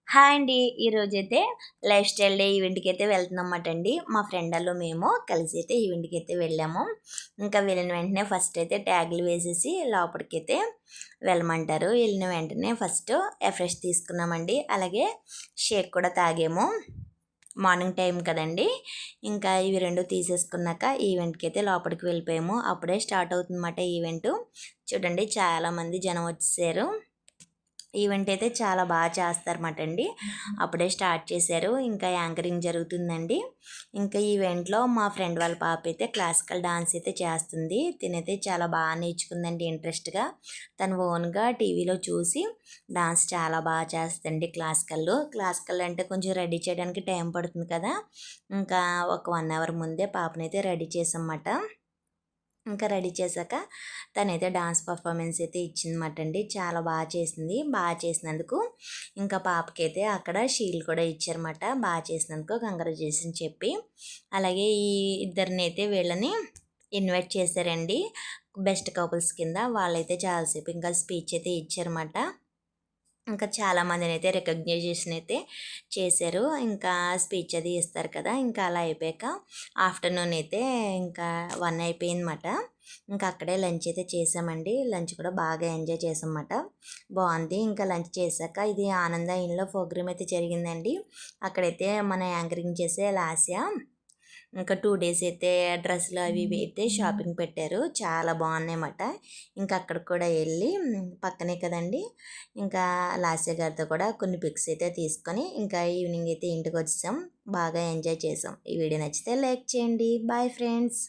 Hi అండి. ఈరోజైతే life style day ఈవెంట్‌కైతే వెళ్తున్నామట అండి. మా ఫ్రెండోళ్ళు మేము కలిసి అయితే ఈవెంట్‌కైతే వెళ్ళాము. ఇంకా వెళ్ళిన వెంటనే ఫస్ట్ అయితే ట్యాగ్‌లు వేసేసి లోపలికైతే వెళ్ళమంటారు. వెళ్ళిన వెంటనే ఫస్ట్ ఫ్రెష్ తీసుకున్నామండి. అలాగే షేక్ కూడా తాగాము. మార్నింగ్ టైం కదండీ. ఇంకా ఇవి 2 తీసేసుకున్నాక ఈవెంట్‌కైతే లోపలికి వెళ్ళిపోయాము. అప్పుడే స్టార్ట్ అవుతుందన్నమాట ఈవెంటు. చూడండి చాలామంది జనం వచ్చేసారు. ఈవెంట్ అయితే చాలా బాగా చేస్తారన్నమాట అండి. అప్పుడే స్టార్ట్ చేశారు. ఇంకా యాంకరింగ్ జరుగుతుందండి. ఇంకా ఈవెంట్లో మా ఫ్రెండ్ వాళ్ళ పాప అయితే క్లాసికల్ డాన్స్ అయితే చేస్తుంది. తినైతే చాలా బాగా నేర్చుకుందండి ఇంట్రెస్ట్గా. తను ఓన్గా టీవీలో చూసి డాన్స్ చాలా బాగా చేస్తుంది. క్లాసికల్ అంటే కొంచెం రెడీ చేయడానికి టైం పడుతుంది కదా. ఇంకా ఒక 1 అవర్ ముందే పాపనైతే రెడీ చేసామన్నమాట. ఇంకా రెడీ చేశాక తనైతే డాన్స్ పర్ఫార్మెన్స్ అయితే ఇచ్చిందన్నమాట అండి. చాలా బాగా చేసింది. బాగా చేసినందుకు ఇంకా పాపకైతే అక్కడ షీల్డ్ కూడా ఇచ్చారన్నమాట. బాగా చేసినందుకు కంగ్రాచులేషన్ చెప్పి. అలాగే ఈ ఇద్దరినైతే వీళ్ళని ఇన్వైట్ చేశారండి బెస్ట్ కపుల్స్ కింద. వాళ్ళైతే చాలాసేపు ఇంకా స్పీచ్ అయితే ఇచ్చారన్నమాట. ఇంకా చాలామందినైతే రికగ్నైజేషన్ అయితే చేశారు. ఇంకా స్పీచ్ అది ఇస్తారు కదా. ఇంకా అలా అయిపోయాక ఆఫ్టర్నూన్ అయితే ఇంకా 1 అయిపోయిందన్నమాట. ఇంకా అక్కడే లంచ్ అయితే చేసామండి. లంచ్ కూడా బాగా ఎంజాయ్ చేసామన్నమాట. బాగుంది. ఇంకా లంచ్ చేశాక ఇది ఆనంద ఇన్‌లో ప్రోగ్రామ్ అయితే జరిగిందండి. అక్కడైతే మన యాంకరింగ్ చేసే లాస్య ఇంకా 2 డేస్ అయితే డ్రెస్సులు అవి ఇవి అయితే షాపింగ్ పెట్టారు. చాలా బాగున్నాయన్నమాట. ఇంకా అక్కడికి కూడా వెళ్ళి పక్కనే కదండి. ఇంకా లాస్య గారితో కూడా కొన్ని పిక్స్ అయితే తీసుకొని ఇంకా ఈవినింగ్ అయితే ఇంటికి వచ్చేసాం. బాగా ఎంజాయ్ చేసాం. ఈ వీడియో నచ్చితే లైక్ చేయండి. Bye friends.